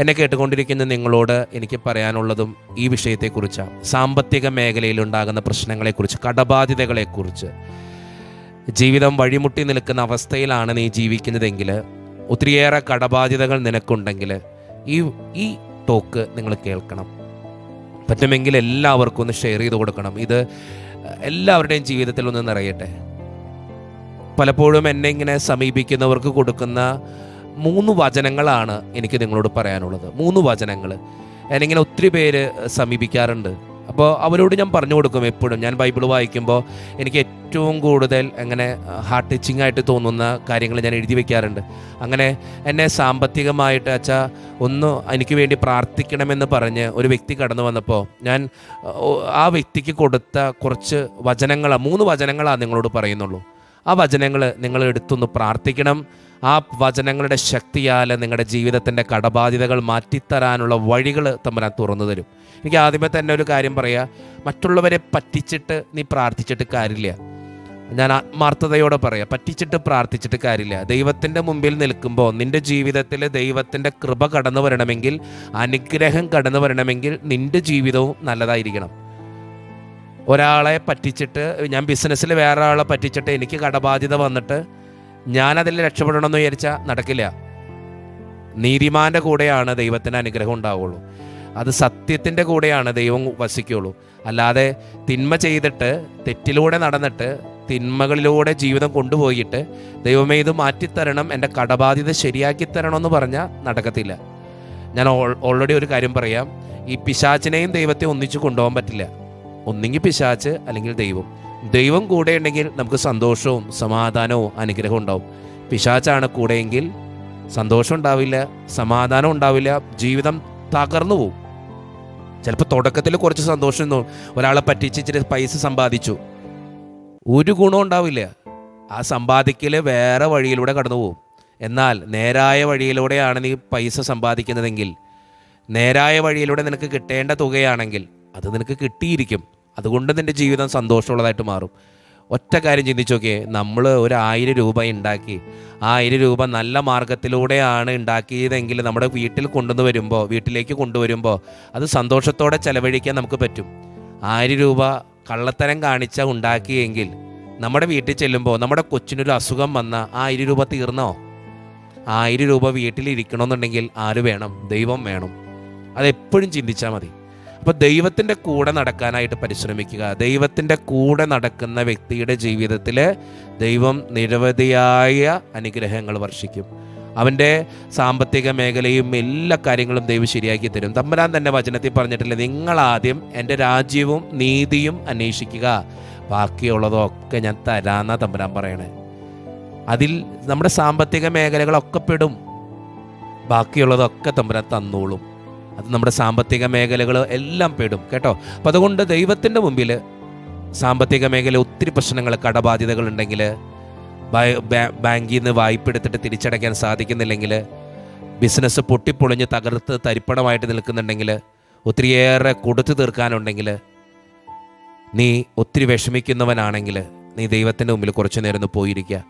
എന്നെ കേട്ടുകൊണ്ടിരിക്കുന്ന നിങ്ങളോട് എനിക്ക് പറയാനുള്ളതും ഈ വിഷയത്തെക്കുറിച്ചാണ്. സാമ്പത്തിക മേഖലയിലുണ്ടാകുന്ന പ്രശ്നങ്ങളെക്കുറിച്ച്, കടബാധ്യതകളെക്കുറിച്ച്. ജീവിതം വഴിമുട്ടി നിൽക്കുന്ന അവസ്ഥയിലാണ് നീ ജീവിക്കുന്നതെങ്കിൽ, ഒത്തിരിയേറെ കടബാധ്യതകൾ നിനക്കുണ്ടെങ്കിൽ ഈ ടോക്ക് നിങ്ങൾ കേൾക്കണം. പറ്റുമെങ്കിൽ എല്ലാവർക്കും ഒന്ന് ഷെയർ ചെയ്ത് കൊടുക്കണം. ഇത് എല്ലാവരുടെയും ജീവിതത്തിൽ ഒന്ന് നിറയട്ടെ. പലപ്പോഴും എന്നെ ഇങ്ങനെ സമീപിക്കുന്നവർക്ക് കൊടുക്കുന്ന 3 വചനങ്ങളാണ് എനിക്ക് നിങ്ങളോട് പറയാനുള്ളത്. 3 വചനങ്ങൾ എന്നിങ്ങനെ ഒത്തിരി പേര് സമീപിക്കാറുണ്ട്. അപ്പോൾ അവരോട് ഞാൻ പറഞ്ഞു കൊടുക്കും. എപ്പോഴും ഞാൻ ബൈബിൾ വായിക്കുമ്പോൾ എനിക്ക് ഏറ്റവും കൂടുതൽ അങ്ങനെ ഹാർട്ട് ടച്ചിങ് ആയിട്ട് തോന്നുന്ന കാര്യങ്ങൾ ഞാൻ എഴുതി വയ്ക്കാറുണ്ട്. അങ്ങനെ എന്നെ സാമ്പത്തികമായിട്ട് ഒന്ന് എനിക്ക് വേണ്ടി പ്രാർത്ഥിക്കണമെന്ന് പറഞ്ഞ് ഒരു വ്യക്തി കടന്നു വന്നപ്പോൾ ഞാൻ ആ വ്യക്തിക്ക് കൊടുത്ത കുറച്ച് വചനങ്ങളാണ്, 3 വചനങ്ങളാണ് നിങ്ങളോട് പറയുന്നുള്ളൂ. ആ വചനങ്ങൾ നിങ്ങൾ എടുത്തൊന്ന് പ്രാർത്ഥിക്കണം. ആ വചനങ്ങളുടെ ശക്തിയാൽ നിങ്ങളുടെ ജീവിതത്തിൻ്റെ കടബാധ്യതകൾ മാറ്റിത്തരാനുള്ള വഴികൾ തമ്പുരാൻ തുറന്നു തരും. എനിക്ക് ആദ്യമേ തന്നെ ഒരു കാര്യം പറയാം. മറ്റുള്ളവരെ പറ്റിച്ചിട്ട് നീ പ്രാർത്ഥിച്ചിട്ട് കാര്യമില്ല. ഞാൻ ആത്മാർത്ഥതയോടെ പറയാം, പറ്റിച്ചിട്ട് പ്രാർത്ഥിച്ചിട്ട് കാര്യമില്ല. ദൈവത്തിൻ്റെ മുമ്പിൽ നിൽക്കുമ്പോൾ നിൻ്റെ ജീവിതത്തിൽ ദൈവത്തിൻ്റെ കൃപ കടന്നു വരണമെങ്കിൽ, അനുഗ്രഹം കടന്നു വരണമെങ്കിൽ നിൻ്റെ ജീവിതവും നല്ലതായിരിക്കണം. ഒരാളെ പറ്റിച്ചിട്ട്, ഞാൻ ബിസിനസ്സിൽ വേറെ ആളെ പറ്റിച്ചിട്ട് എനിക്ക് കടബാധ്യത വന്നിട്ട് ഞാനതിൽ രക്ഷപ്പെടണമെന്ന് വിചാരിച്ചാൽ നടക്കില്ല. നീതിമാൻ്റെ കൂടെയാണ് ദൈവത്തിൻ്റെ അനുഗ്രഹം ഉണ്ടാവുള്ളൂ. അത് സത്യത്തിൻ്റെ കൂടെയാണ് ദൈവം വസിക്കുള്ളൂ. അല്ലാതെ തിന്മ ചെയ്തിട്ട്, തെറ്റിലൂടെ നടന്നിട്ട്, തിന്മകളിലൂടെ ജീവിതം കൊണ്ടുപോയിട്ട് ദൈവമേ ഇത് മാറ്റിത്തരണം, എൻ്റെ കടബാധ്യത ശരിയാക്കി തരണമെന്ന് പറഞ്ഞാൽ നടക്കത്തില്ല. ഞാൻ ഓൾറെഡി ഒരു കാര്യം പറയാം. ഈ പിശാചിനെയും ദൈവത്തെ ഒന്നിച്ച് കൊണ്ടുപോകാൻ പറ്റില്ല. ഒന്നെങ്കിൽ പിശാച് അല്ലെങ്കിൽ ദൈവം കൂടെ ഉണ്ടെങ്കിൽ നമുക്ക് സന്തോഷവും സമാധാനവും അനുഗ്രഹവും ഉണ്ടാവും. പിശാചാണ് കൂടെയെങ്കിൽ സന്തോഷം ഉണ്ടാവില്ല, സമാധാനം ഉണ്ടാവില്ല, ജീവിതം തകർന്നു പോവും. ചിലപ്പോൾ തുടക്കത്തിൽ കുറച്ച് സന്തോഷം തോന്നും. ഒരാളെ പറ്റിച്ചിട്ട് പൈസ സമ്പാദിച്ചു, ഒരു ഗുണം ഉണ്ടാവില്ല. ആ സമ്പാദിക്കൽ വേറെ വഴിയിലൂടെ കടന്നു പോകും. എന്നാൽ നേരായ വഴിയിലൂടെയാണ് നീ പൈസ സമ്പാദിക്കുന്നതെങ്കിൽ, നേരായ വഴിയിലൂടെ നിനക്ക് കിട്ടേണ്ട തുകയാണെങ്കിൽ അത് നിനക്ക് കിട്ടിയിരിക്കും. അതുകൊണ്ട് നിൻ്റെ ജീവിതം സന്തോഷമുള്ളതായിട്ട് മാറും. ഒറ്റ കാര്യം ചിന്തിച്ചു നോക്കിയേ. നമ്മൾ ഒരു 1000 രൂപ ഉണ്ടാക്കി, ആ 1000 രൂപ നല്ല മാർഗത്തിലൂടെയാണ് ഉണ്ടാക്കിയതെങ്കിൽ നമ്മുടെ വീട്ടിലേക്ക് കൊണ്ടുവരുമ്പോൾ അത് സന്തോഷത്തോടെ ചെലവഴിക്കാൻ നമുക്ക് പറ്റും. 1000 രൂപ കള്ളത്തരം കാണിച്ച ഉണ്ടാക്കിയെങ്കിൽ നമ്മുടെ വീട്ടിൽ ചെല്ലുമ്പോൾ നമ്മുടെ കൊച്ചിനൊരു അസുഖം വന്ന 1000 രൂപ തീർന്നോ? 1000 രൂപ വീട്ടിലിരിക്കണമെന്നുണ്ടെങ്കിൽ ആര് വേണം? ദൈവം വേണം. അതെപ്പോഴും ചിന്തിച്ചാൽ മതി. അപ്പോൾ ദൈവത്തിൻ്റെ കൂടെ നടക്കാനായിട്ട് പരിശ്രമിക്കുക. ദൈവത്തിൻ്റെ കൂടെ നടക്കുന്ന വ്യക്തിയുടെ ജീവിതത്തിൽ ദൈവം നിരവധിയായ അനുഗ്രഹങ്ങൾ വർഷിക്കും. അവൻ്റെ സാമ്പത്തിക മേഖലയും എല്ലാ കാര്യങ്ങളും ദൈവം ശരിയാക്കി തരും. തമ്പുരാൻ തന്നെ വചനത്തിൽ പറഞ്ഞിട്ടില്ലേ, നിങ്ങളാദ്യം എൻ്റെ രാജ്യവും നീതിയും അന്വേഷിക്കുക, ബാക്കിയുള്ളതൊക്കെ ഞാൻ തരാമെന്നാണ് തമ്പുരാൻ പറയണേ. അതിൽ നമ്മുടെ സാമ്പത്തിക മേഖലകളൊക്കെ പെടും. ബാക്കിയുള്ളതൊക്കെ തമ്പുരാൻ തന്നോളും. അത് നമ്മുടെ സാമ്പത്തിക മേഖലകൾ എല്ലാം പെടും കേട്ടോ. അപ്പം അതുകൊണ്ട് ദൈവത്തിൻ്റെ മുമ്പിൽ സാമ്പത്തിക മേഖല ഒത്തിരി പ്രശ്നങ്ങൾ, കടബാധ്യതകൾ ഉണ്ടെങ്കിൽ, ബാങ്കിൽ നിന്ന് വായ്പ എടുത്തിട്ട് തിരിച്ചടയ്ക്കാൻ സാധിക്കുന്നില്ലെങ്കിൽ, ബിസിനസ് പൊട്ടിപ്പൊളിഞ്ഞ് തകർത്ത് തരിപ്പണമായിട്ട് നിൽക്കുന്നുണ്ടെങ്കിൽ, ഒത്തിരിയേറെ കൊടുത്തു തീർക്കാനുണ്ടെങ്കിൽ, നീ ഒത്തിരി വിഷമിക്കുന്നവനാണെങ്കിൽ നീ ദൈവത്തിൻ്റെ മുമ്പിൽ കുറച്ചു നേരം ഒന്ന് പോയിരിക്കുക.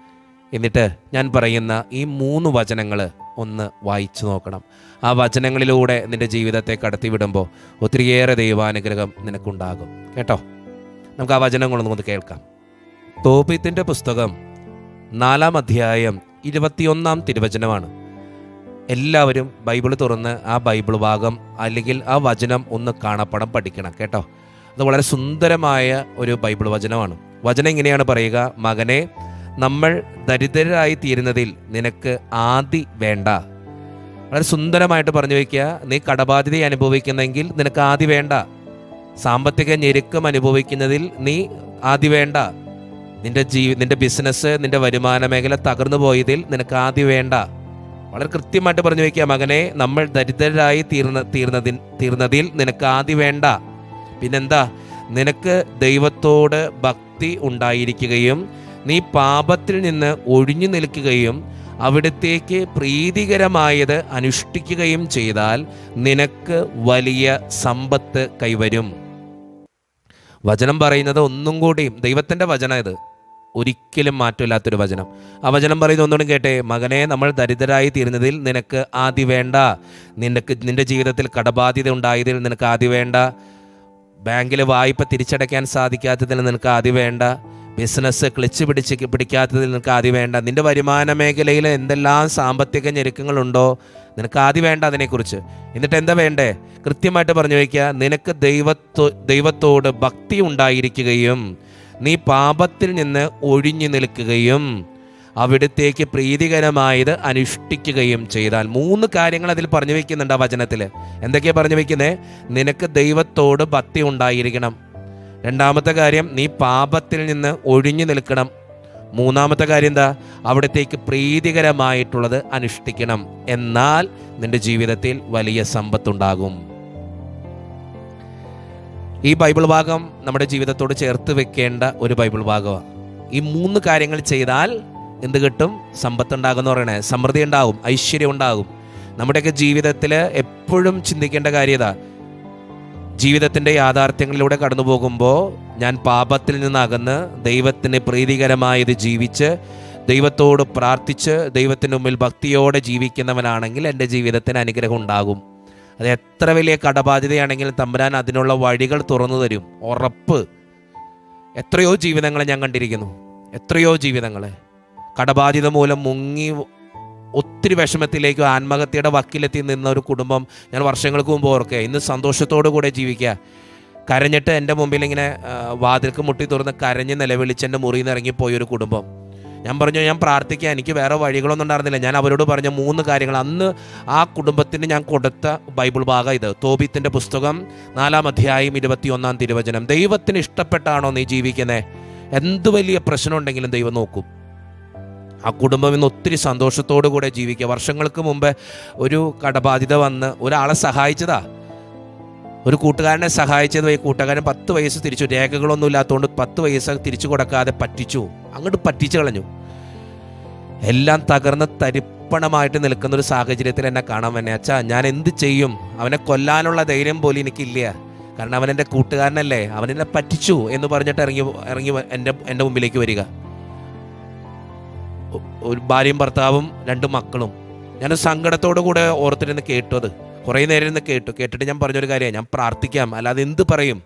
എന്നിട്ട് ഞാൻ പറയുന്ന ഈ 3 വചനങ്ങൾ ഒന്ന് വായിച്ചു നോക്കണം. ആ വചനങ്ങളിലൂടെ നിൻ്റെ ജീവിതത്തെ കടത്തിവിടുമ്പോൾ ഒത്തിരിയേറെ ദൈവാനുഗ്രഹം നിനക്കുണ്ടാകും കേട്ടോ. നമുക്ക് ആ വചനങ്ങളൊന്നും കേൾക്കാം. തോബീത്തിൻ്റെ പുസ്തകം 4-ാം അധ്യായം 21-ാം തിരുവചനമാണ്. എല്ലാവരും ബൈബിൾ തുറന്ന് ആ ബൈബിൾ ഭാഗം അല്ലെങ്കിൽ ആ വചനം ഒന്ന് കാണാപ്പാഠം പഠിക്കണം കേട്ടോ. അത് വളരെ സുന്ദരമായ ഒരു ബൈബിൾ വചനമാണ്. വചനം ഇങ്ങനെയാണ് പറയുക: മകനെ, നമ്മൾ ദരിദ്രരായി തീരുന്നതിൽ നിനക്ക് ആദി വേണ്ട. വളരെ സുന്ദരമായിട്ട് പറഞ്ഞു വയ്ക്കുക. നീ കടബാധ്യത അനുഭവിക്കുന്നെങ്കിൽ നിനക്ക് ആദി വേണ്ട. സാമ്പത്തിക ഞെരുക്കം അനുഭവിക്കുന്നതിൽ നീ ആദി വേണ്ട. നിന്റെ ബിസിനസ്, നിന്റെ വരുമാന മേഖല തകർന്നു പോയതിൽ നിനക്ക് ആദി വേണ്ട. വളരെ കൃത്യമായിട്ട് പറഞ്ഞു വയ്ക്കുക. മകനെ, നമ്മൾ ദരിദ്രരായി തീർന്നതിൽ നിനക്ക് ആദി വേണ്ട. പിന്നെന്താ? നിനക്ക് ദൈവത്തോട് ഭക്തി ഉണ്ടായിരിക്കുകയും നീ പാപത്തിൽ നിന്ന് ഒഴിഞ്ഞു നിൽക്കുകയും അവിടത്തേക്ക് പ്രീതികരമായത് അനുഷ്ഠിക്കുകയും ചെയ്താൽ നിനക്ക് വലിയ സമ്പത്ത് കൈവരും. വചനം പറയുന്നത് ഒന്നും കൂടി, ദൈവത്തിൻ്റെ വചനം ഇത്, ഒരിക്കലും മാറ്റമില്ലാത്തൊരു വചനം. ആ വചനം പറയുന്ന ഒന്നുകൂടി കേട്ടെ. മകനെ, നമ്മൾ ദരിദ്രരായി തീരുന്നതിൽ നിനക്ക് ആദി വേണ്ട. നിന്റെ ജീവിതത്തിൽ കടബാധ്യത ഉണ്ടായതിൽ നിനക്ക് ആദി വേണ്ട. ബാങ്കിൽ വായ്പ തിരിച്ചടയ്ക്കാൻ സാധിക്കാത്തതിൽ നിനക്ക് ആദി വേണ്ട. ബിസിനസ് ക്ലച്ച് പിടിക്കാത്തതിൽ നിനക്ക് ആദ്യം വേണ്ട. നിൻ്റെ വരുമാന മേഖലയിൽ എന്തെല്ലാം സാമ്പത്തിക ഞെരുക്കങ്ങളുണ്ടോ നിനക്ക് ആദ്യം വേണ്ട അതിനെക്കുറിച്ച്. എന്നിട്ട് എന്താ വേണ്ടേ? കൃത്യമായിട്ട് പറഞ്ഞു വയ്ക്കുക. നിനക്ക് ദൈവത്തോട് ഭക്തി ഉണ്ടായിരിക്കുകയും നീ പാപത്തിൽ നിന്ന് ഒഴിഞ്ഞു നിൽക്കുകയും അവിടത്തേക്ക് പ്രീതികരമായത് അനുഷ്ഠിക്കുകയും ചെയ്താൽ. 3 കാര്യങ്ങൾ അതിൽ പറഞ്ഞു വയ്ക്കുന്നുണ്ട് ആ വചനത്തിൽ. എന്തൊക്കെയാണ് പറഞ്ഞു വയ്ക്കുന്നത്? നിനക്ക് ദൈവത്തോട് ഭക്തി ഉണ്ടായിരിക്കണം. രണ്ടാമത്തെ കാര്യം, നീ പാപത്തിൽ നിന്ന് ഒഴിഞ്ഞു നിൽക്കണം. മൂന്നാമത്തെ കാര്യം എന്താ? അവിടത്തേക്ക് പ്രീതികരമായിട്ടുള്ളത് അനുഷ്ഠിക്കണം. എന്നാൽ നിന്റെ ജീവിതത്തിൽ വലിയ സമ്പത്തുണ്ടാകും. ഈ ബൈബിൾ ഭാഗം നമ്മുടെ ജീവിതത്തോട് ചേർത്ത് വെക്കേണ്ട ഒരു ബൈബിൾ ഭാഗമാണ്. ഈ 3 കാര്യങ്ങൾ ചെയ്താൽ എന്ത് കിട്ടും? സമ്പത്തുണ്ടാകുമെന്ന് പറയണേ. സമൃദ്ധി ഉണ്ടാകും, ഐശ്വര്യം ഉണ്ടാകും. നമ്മുടെയൊക്കെ ജീവിതത്തിൽ എപ്പോഴും ചിന്തിക്കേണ്ട കാര്യത, ജീവിതത്തിൻ്റെ യാഥാർത്ഥ്യങ്ങളിലൂടെ കടന്നു പോകുമ്പോൾ ഞാൻ പാപത്തിൽ നിന്നകന്ന് ദൈവത്തിന് പ്രീതികരമായത് ജീവിച്ച് ദൈവത്തോട് പ്രാർത്ഥിച്ച് ദൈവത്തിന് മുമ്പിൽ ഭക്തിയോടെ ജീവിക്കുന്നവനാണെങ്കിൽ എൻ്റെ ജീവിതത്തിന് അനുഗ്രഹം ഉണ്ടാകും. അത് എത്ര വലിയ കടബാധ്യതയാണെങ്കിലും തമ്പുരാൻ അതിനുള്ള വഴികൾ തുറന്നു തരും, ഉറപ്പ്. എത്രയോ ജീവിതങ്ങളെ ഞാൻ കണ്ടിരിക്കുന്നു. എത്രയോ ജീവിതങ്ങളെ കടബാധ്യത മൂലം മുങ്ങി ഒത്തിരി വിഷമത്തിലേക്കും ആത്മഹത്യയുടെ വക്കിലെത്തി നിന്ന ഒരു കുടുംബം ഞാൻ വർഷങ്ങൾക്ക് മുമ്പ് ഓർക്കുക. ഇന്ന് സന്തോഷത്തോടു കൂടെ ജീവിക്കുക. കരഞ്ഞിട്ട് എൻ്റെ മുമ്പിൽ ഇങ്ങനെ വാതിൽക്ക് മുട്ടി തുറന്ന് കരഞ്ഞ് നിലവിളിച്ച് എൻ്റെ മുറിയിൽ നിന്ന് ഇറങ്ങിപ്പോയൊരു കുടുംബം. ഞാൻ പറഞ്ഞു, ഞാൻ പ്രാർത്ഥിക്കുക, എനിക്ക് വേറെ വഴികളൊന്നും ഉണ്ടായിരുന്നില്ല. ഞാൻ അവരോട് പറഞ്ഞ 3 കാര്യങ്ങൾ. അന്ന് ആ കുടുംബത്തിന് ഞാൻ കൊടുത്ത ബൈബിൾ ഭാഗം ഇത്. തോബീത്തിൻ്റെ പുസ്തകം 4-ാം അധ്യായം 21-ാം തിരുവചനം. ദൈവത്തിന് ഇഷ്ടപ്പെട്ടാണോ നീ ജീവിക്കുന്നത്? എന്ത് വലിയ പ്രശ്നം ഉണ്ടെങ്കിലും ദൈവം നോക്കും. ആ കുടുംബം ഇന്ന് ഒത്തിരി സന്തോഷത്തോടു കൂടെ ജീവിക്കുക. വർഷങ്ങൾക്ക് മുമ്പ് ഒരു കടബാധ്യത വന്ന് ഒരാളെ സഹായിച്ചതാ, ഒരു കൂട്ടുകാരനെ സഹായിച്ചത്. ഈ കൂട്ടുകാരൻ 10 വയസ്സ് തിരിച്ചു, രേഖകളൊന്നും ഇല്ലാത്തതുകൊണ്ട് 10 വയസ്സ് തിരിച്ചു കൊടുക്കാതെ പറ്റിച്ചു, അങ്ങോട്ട് പറ്റിച്ചു കളഞ്ഞു. എല്ലാം തകർന്ന് തരിപ്പണമായിട്ട് നിൽക്കുന്നൊരു സാഹചര്യത്തിൽ എന്നെ കാണാൻ തന്നെ. അച്ഛാ, ഞാൻ എന്ത് ചെയ്യും? അവനെ കൊല്ലാനുള്ള ധൈര്യം പോലും എനിക്കില്ല. കാരണം അവൻ എൻ്റെ കൂട്ടുകാരനല്ലേ, അവനെന്നെ പറ്റിച്ചു എന്ന് പറഞ്ഞിട്ട് ഇറങ്ങി എൻ്റെ മുമ്പിലേക്ക് വരിക. ഒരു ഭാര്യയും ഭർത്താവും 2 മക്കളും. ഞാൻ സങ്കടത്തോടു കൂടെ ഓർത്തിരുന്ന് കേട്ടു. അത് കുറേ നേരം ഇരുന്ന് കേട്ടിട്ട് ഞാൻ പറഞ്ഞൊരു കാര്യം, ഞാൻ പ്രാർത്ഥിക്കാം, അല്ലാതെ എന്ത് പറയും?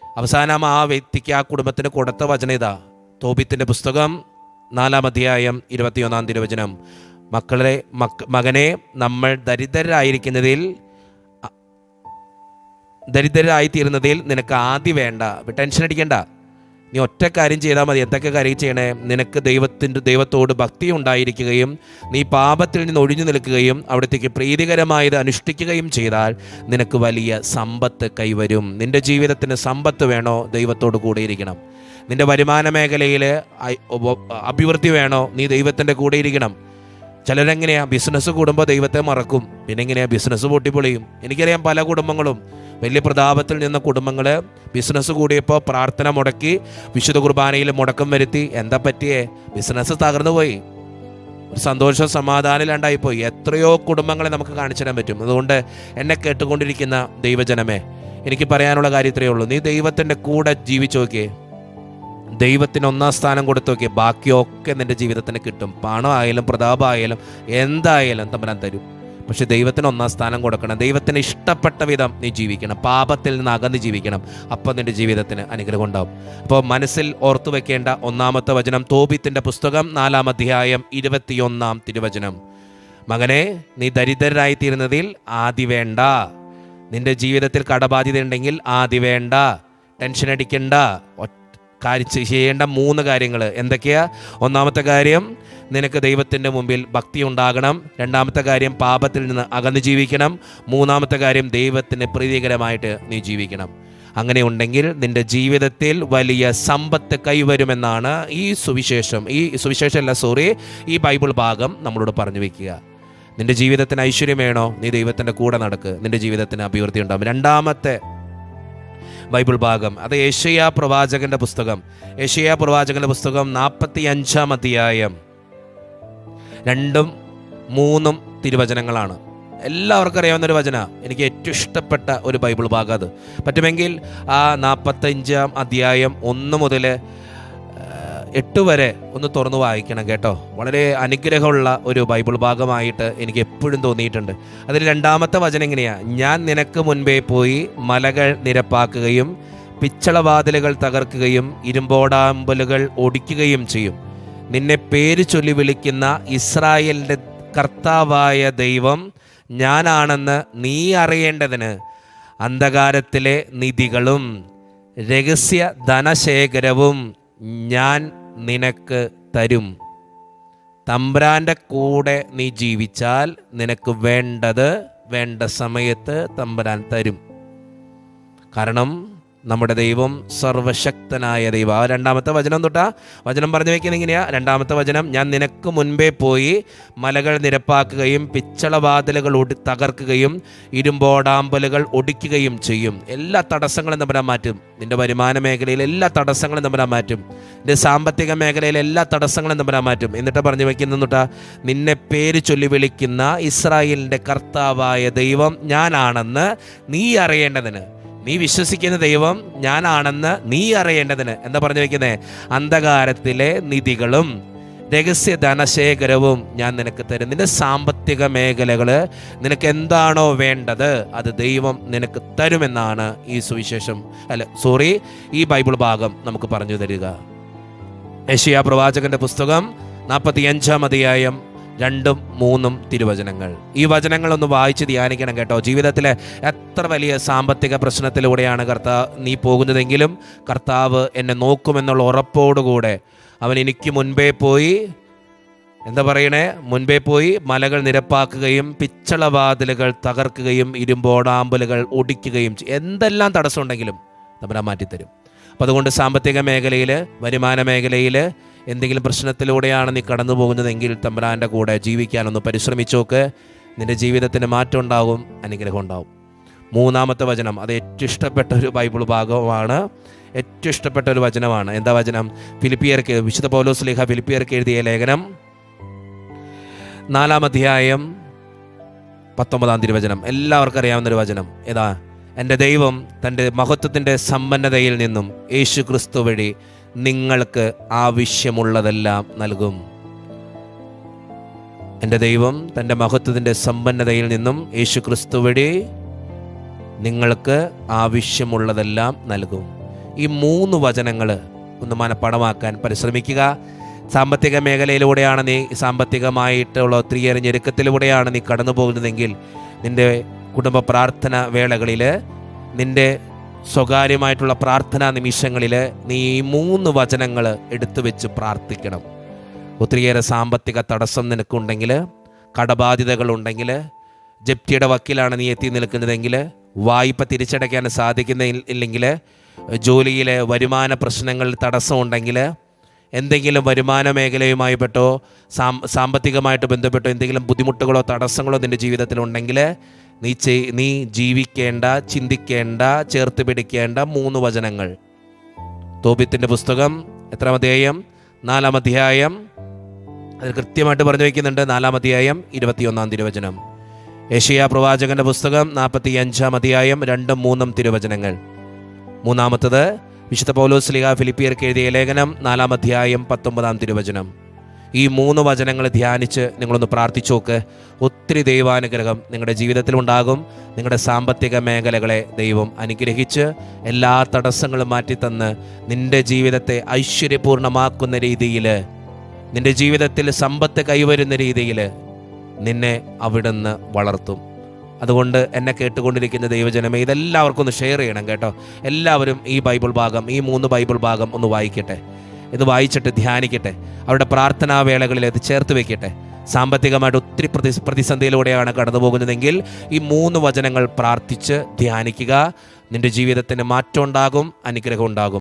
അവസാനം ആ വ്യക്തിക്ക്, ആ കുടുംബത്തിന് കൊടുത്ത വചനം ഇതാ. തോബീത്തിൻ്റെ പുസ്തകം 4-ാം അധ്യായം 21-ാം തിരുവചനം. മകനെ, നമ്മൾ ദരിദ്രരായിത്തീരുന്നതിൽ നിനക്ക് ആദ്യം വേണ്ട. ടെൻഷൻ അടിക്കണ്ട. നീ ഒറ്റ കാര്യം ചെയ്താൽ മതി. എന്തൊക്കെ കാര്യം ചെയ്യണേ? നിനക്ക് ദൈവത്തോട് ഭക്തി ഉണ്ടായിരിക്കുകയും നീ പാപത്തിൽ നിന്ന് ഒഴിഞ്ഞു നിൽക്കുകയും അവിടത്തേക്ക് പ്രീതികരമായത് അനുഷ്ഠിക്കുകയും ചെയ്താൽ നിനക്ക് വലിയ സമ്പത്ത് കൈവരും. നിൻ്റെ ജീവിതത്തിന് സമ്പത്ത് വേണോ? ദൈവത്തോട് കൂടെ ഇരിക്കണം. നിൻ്റെ വരുമാന മേഖലയിൽ അഭിവൃദ്ധി വേണോ? നീ ദൈവത്തിൻ്റെ കൂടെ ഇരിക്കണം. ചിലരെങ്ങനെയാ ബിസിനസ് കൂടുമ്പോൾ ദൈവത്തെ മറക്കും, പിന്നെ എങ്ങനെയാ ബിസിനസ് പൊട്ടിപ്പൊളിയും. എനിക്കറിയാം പല കുടുംബങ്ങളും, വലിയ പ്രതാപത്തിൽ നിന്ന കുടുംബങ്ങൾ ബിസിനസ് കൂടിയപ്പോൾ പ്രാർത്ഥന മുടക്കി, വിശുദ്ധ കുർബാനയിൽ മുടക്കം വരുത്തി. എന്താ പറ്റിയേ? ബിസിനസ് തകർന്നു പോയി, ഒരു സന്തോഷം സമാധാനം ഇല്ലാണ്ടായിപ്പോയി. എത്രയോ കുടുംബങ്ങളെ നമുക്ക് കാണിച്ചു തരാൻ പറ്റും. അതുകൊണ്ട് എന്നെ കേട്ടുകൊണ്ടിരിക്കുന്ന ദൈവജനമേ, എനിക്ക് പറയാനുള്ള കാര്യം ഇത്രയേ ഉള്ളൂ. നീ ദൈവത്തിൻ്റെ കൂടെ ജീവിച്ചു നോക്കിയേ, ദൈവത്തിന് 1-ാം സ്ഥാനം കൊടുത്തു നോക്കിയേ, ബാക്കിയൊക്കെ നിൻ്റെ ജീവിതത്തിന് കിട്ടും. പണമായാലും പ്രതാപമായാലും എന്തായാലും തമ്പുരാൻ തരും. പക്ഷെ ദൈവത്തിന് 1-ാം സ്ഥാനം കൊടുക്കണം. ദൈവത്തിന് ഇഷ്ടപ്പെട്ട വിധം നീ ജീവിക്കണം, പാപത്തിൽ നിന്ന് അകന്ന് ജീവിക്കണം. അപ്പോൾ നിൻ്റെ ജീവിതത്തിന് അനുഗ്രഹം ഉണ്ടാവും. അപ്പോൾ മനസ്സിൽ ഓർത്തു വെക്കേണ്ട 1-ാമത്തെ വചനം, തോബീത്തിൻ്റെ പുസ്തകം 4-ാം അധ്യായം 21-ാം തിരുവചനം. മകനെ, നീ ദരിദ്രരായിത്തീരുന്നതിൽ ആദി വേണ്ട. നിൻ്റെ ജീവിതത്തിൽ കടബാധ്യത ഉണ്ടെങ്കിൽ ആദി വേണ്ട. ടെൻഷൻ അടിക്കണ്ട. ചെയ്യേണ്ട 3 കാര്യങ്ങൾ എന്തൊക്കെയാ? 1-ാമത്തെ കാര്യം, നിനക്ക് ദൈവത്തിൻ്റെ മുമ്പിൽ ഭക്തി ഉണ്ടാകണം. 2-ാമത്തെ കാര്യം, പാപത്തിൽ നിന്ന് അകന്ന് ജീവിക്കണം. 3-ാമത്തെ കാര്യം, ദൈവത്തിന് പ്രീതികരമായിട്ട് നീ ജീവിക്കണം. അങ്ങനെ ഉണ്ടെങ്കിൽ നിൻ്റെ ജീവിതത്തിൽ വലിയ സമ്പത്ത് കൈവരുമെന്നാണ് ഈ ബൈബിൾ ഭാഗം നമ്മളോട് പറഞ്ഞു വയ്ക്കുക. നിൻ്റെ ജീവിതത്തിന് ഐശ്വര്യം വേണോ? നീ ദൈവത്തിൻ്റെ കൂടെ നടക്ക്, നിൻ്റെ ജീവിതത്തിന് അഭിവൃദ്ധി ഉണ്ടാകും. 2-ാമത്തെ ബൈബിൾ ഭാഗം അത് യെശയ്യാ പ്രവാചകന്റെ പുസ്തകം. യെശയ്യാ പ്രവാചകന്റെ പുസ്തകം 45-ാം അധ്യായം 2-ഉം 3-ഉം തിരുവചനങ്ങളാണ്. എല്ലാവർക്കും അറിയാവുന്നൊരു വചന. എനിക്ക് ഏറ്റവും ഇഷ്ടപ്പെട്ട ഒരു ബൈബിൾ ഭാഗം അത്. പറ്റുമെങ്കിൽ ആ 45-ാം അധ്യായം 1 മുതൽ 8 വരെ ഒന്ന് തുറന്നു വായിക്കണം കേട്ടോ. വളരെ അനുഗ്രഹമുള്ള ഒരു ബൈബിൾ ഭാഗമായിട്ട് എനിക്ക് എപ്പോഴും തോന്നിയിട്ടുണ്ട്. അതിൽ 2-ാമത്തെ വചനം എങ്ങനെയാ? ഞാൻ നിനക്ക് മുൻപേ പോയി മലകൾ നിരപ്പാക്കുകയും പിച്ചളവാതിലുകൾ തകർക്കുകയും ഇരുമ്പോടാമ്പലുകൾ ഒടിക്കുകയും ചെയ്യും. നിന്നെ പേര് ചൊല്ലി വിളിക്കുന്ന ഇസ്രായേലിൻ്റെ കർത്താവായ ദൈവം ഞാനാണെന്ന് നീ അറിയേണ്ടതിന് അന്ധകാരത്തിലെ നിധികളും രഹസ്യ ധനശേഖരവും ഞാൻ നിനക്ക് തരും. തമ്പുരാൻ്റെ കൂടെ നീ ജീവിച്ചാൽ നിനക്ക് വേണ്ടത് വേണ്ട സമയത്ത് തമ്പുരാൻ തരും. കാരണം നമ്മുടെ ദൈവം സർവശക്തനായ ദൈവം. ആ 2-ാമത്തെ വചനം തൊട്ടാ വചനം പറഞ്ഞു വയ്ക്കുന്നത് എങ്ങനെയാ? 2-ാമത്തെ വചനം, ഞാൻ നിനക്ക് മുൻപേ പോയി മലകൾ നിരപ്പാക്കുകയും പിച്ചളവാതിലുകൾ തകർക്കുകയും ഇരുമ്പോടാമ്പലുകൾ ഒടിക്കുകയും ചെയ്യും. എല്ലാ തടസ്സങ്ങളും തമ്പുരാൻ മാറ്റും. നിന്റെ വരുമാന മേഖലയിൽ എല്ലാ തടസ്സങ്ങളും തമ്പുരാൻ മാറ്റും. നിന്റെ സാമ്പത്തിക മേഖലയിലെ എല്ലാ തടസ്സങ്ങളും തമ്പുരാൻ മാറ്റും. എന്നിട്ട് പറഞ്ഞു വയ്ക്കുന്ന തൊട്ടാ, നിന്നെ പേര് ചൊല്ലി വിളിക്കുന്ന ഇസ്രായേലിൻ്റെ കർത്താവായ ദൈവം ഞാനാണെന്ന് നീ അറിയേണ്ടതിന്. നീ വിശ്വസിക്കുന്ന ദൈവം ഞാനാണെന്ന് നീ അറിയേണ്ടതിന്. എന്താ പറഞ്ഞു വയ്ക്കുന്നത്? അന്ധകാരത്തിലെ നിധികളും രഹസ്യ ധനശേഖരവും ഞാൻ നിനക്ക് തരും. നിന്റെ സാമ്പത്തിക മേഖലകൾ നിനക്ക് എന്താണോ വേണ്ടത് അത് ദൈവം നിനക്ക് തരുമെന്നാണ് ഈ ബൈബിൾ ഭാഗം നമുക്ക് പറഞ്ഞു തരിക. യെശയ്യാ പ്രവാചകന്റെ പുസ്തകം 45-ാം അധ്യായം 2-3 തിരുവചനങ്ങൾ. ഈ വചനങ്ങളൊന്ന് വായിച്ച് ധ്യാനിക്കണം കേട്ടോ. ജീവിതത്തിലെ എത്ര വലിയ സാമ്പത്തിക പ്രശ്നത്തിലൂടെയാണ് നീ പോകുന്നതെങ്കിലും കർത്താവ് എന്നെ നോക്കുമെന്നുള്ള ഉറപ്പോടുകൂടെ അവൻ എനിക്ക് മുൻപേ പോയി മുൻപേ പോയി മലകൾ നിരപ്പാക്കുകയും പിച്ചളവാതിലുകൾ തകർക്കുകയും ഇരുമ്പോടാമ്പലുകൾ ഒടിക്കുകയും എന്തെല്ലാം തടസ്സമുണ്ടെങ്കിലും തമ്പുരാൻ മാറ്റിത്തരും. അപ്പം അതുകൊണ്ട് സാമ്പത്തിക മേഖലയിൽ, വരുമാന മേഖലയിൽ എന്തെങ്കിലും പ്രശ്നത്തിലൂടെയാണ് നീ കടന്നു പോകുന്നതെങ്കിൽ തമ്പുരാൻ്റെ കൂടെ ജീവിക്കാനൊന്ന് പരിശ്രമിച്ചോക്ക്. നിൻ്റെ ജീവിതത്തിന് മാറ്റം ഉണ്ടാവും, അനുഗ്രഹം ഉണ്ടാവും. 3-ാമത്തെ വചനം, അത് ഏറ്റവും ഇഷ്ടപ്പെട്ട ഒരു ബൈബിൾ ഭാഗമാണ്, ഏറ്റവും ഇഷ്ടപ്പെട്ട ഒരു വചനമാണ്. എന്താ വചനം? വിശുദ്ധ പൗലോസ് ശ്ലീഹ ഫിലിപ്പിയർക്ക് എഴുതിയ ലേഖനം 4-ാം അധ്യായം 19-ാം തിരുവചനം. എല്ലാവർക്കും അറിയാവുന്നൊരു വചനം. ഏതാ? എൻ്റെ ദൈവം തൻ്റെ മഹത്വത്തിൻ്റെ സമ്പന്നതയിൽ നിന്നും യേശു ക്രിസ്തു വഴി നിങ്ങൾക്ക് ആവശ്യമുള്ളതെല്ലാം നൽകും. എൻ്റെ ദൈവം തൻ്റെ മഹത്വത്തിൻ്റെ സമ്പന്നതയിൽ നിന്നും യേശു ക്രിസ്തു വഴി നിങ്ങൾക്ക് ആവശ്യമുള്ളതെല്ലാം നൽകും. ഈ 3 വചനങ്ങൾ ഒന്ന് മനഃപ്പാഠമാക്കാൻ പരിശ്രമിക്കുക. സാമ്പത്തിക മേഖലയിലൂടെയാണ് നീ സാമ്പത്തികമായിട്ടുള്ള ഒത്തിരിയേറെ ഞെരുക്കത്തിലൂടെയാണ് നീ കടന്നു പോകുന്നതെങ്കിൽ നിൻ്റെ കുടുംബ പ്രാർത്ഥന വേളകളിൽ, നിൻ്റെ സ്വകാര്യമായിട്ടുള്ള പ്രാർത്ഥനാ നിമിഷങ്ങളിൽ നീ ഈ 3 വചനങ്ങൾ എടുത്തു വെച്ച് പ്രാർത്ഥിക്കണം. ഒത്തിരിയേറെ സാമ്പത്തിക തടസ്സം നിനക്കുണ്ടെങ്കിൽ, കടബാധ്യതകളുണ്ടെങ്കിൽ, ജപ്തിയുടെ വക്കിലാണ് നീ എത്തി നിൽക്കുന്നതെങ്കിൽ, വായ്പ തിരിച്ചടയ്ക്കാൻ സാധിക്കുന്നില്ലെങ്കിൽ, ജോലിയിലെ വരുമാന പ്രശ്നങ്ങളിൽ തടസ്സമുണ്ടെങ്കിൽ, എന്തെങ്കിലും വരുമാന മേഖലയുമായി സാമ്പത്തികമായിട്ട് ബന്ധപ്പെട്ടോ എന്തെങ്കിലും ബുദ്ധിമുട്ടുകളോ തടസ്സങ്ങളോ നിൻ്റെ ജീവിതത്തിലുണ്ടെങ്കിൽ നീ ജീവിക്കേണ്ട, ചിന്തിക്കേണ്ട, ചേർത്ത് പിടിക്കേണ്ട 3 വചനങ്ങൾ. തോബിത്തിൻ്റെ പുസ്തകം 4-ാം അധ്യായം അതിൽ കൃത്യമായിട്ട് പറഞ്ഞു വയ്ക്കുന്നുണ്ട്. 4-ാം അധ്യായം 21-ാം തിരുവചനം. യെശയ്യാ പ്രവാചകന്റെ പുസ്തകം 45-ാം അധ്യായം 2-3 തിരുവചനങ്ങൾ. 3-ാമത്തത് വിശുദ്ധ പൗലോസ് ശ്ലീഹ ഫിലിപ്പിയർക്ക് എഴുതിയ ലേഖനം 4-ാം അധ്യായം 19-ാം തിരുവചനം. ഈ 3 വചനങ്ങൾ ധ്യാനിച്ച് നിങ്ങളൊന്ന് പ്രാർത്ഥിച്ചു നോക്ക്. ഒത്തിരി ദൈവാനുഗ്രഹം നിങ്ങളുടെ ജീവിതത്തിലുണ്ടാകും. നിങ്ങളുടെ സാമ്പത്തിക മേഖലകളെ ദൈവം അനുഗ്രഹിച്ച് എല്ലാ തടസ്സങ്ങളും മാറ്റിത്തന്ന് നിൻ്റെ ജീവിതത്തെ ഐശ്വര്യപൂർണ്ണമാക്കുന്ന രീതിയിൽ, നിൻ്റെ ജീവിതത്തിൽ സമ്പത്ത് കൈവരുന്ന രീതിയിൽ നിന്നെ അവിടുന്ന് വളർത്തും. അതുകൊണ്ട് എന്നെ കേട്ടുകൊണ്ടിരിക്കുന്ന ദൈവജനമേ, ഇതെല്ലാവർക്കും ഒന്ന് ഷെയർ ചെയ്യണം കേട്ടോ. എല്ലാവരും ഈ 3 ബൈബിൾ ഭാഗം ഒന്ന് വായിക്കട്ടെ. ഇത് വായിച്ചിട്ട് ധ്യാനിക്കട്ടെ. അവരുടെ പ്രാർത്ഥനാ വേളകളിൽ അത് ചേർത്ത് വയ്ക്കട്ടെ. സാമ്പത്തികമായിട്ട് ഒത്തിരി പ്രതിസന്ധിയിലൂടെയാണ് കടന്നു പോകുന്നതെങ്കിൽ ഈ 3 വചനങ്ങൾ പ്രാർത്ഥിച്ച് ധ്യാനിക്കുക. നിൻ്റെ ജീവിതത്തിന് മാറ്റം ഉണ്ടാകും, അനുഗ്രഹം ഉണ്ടാകും.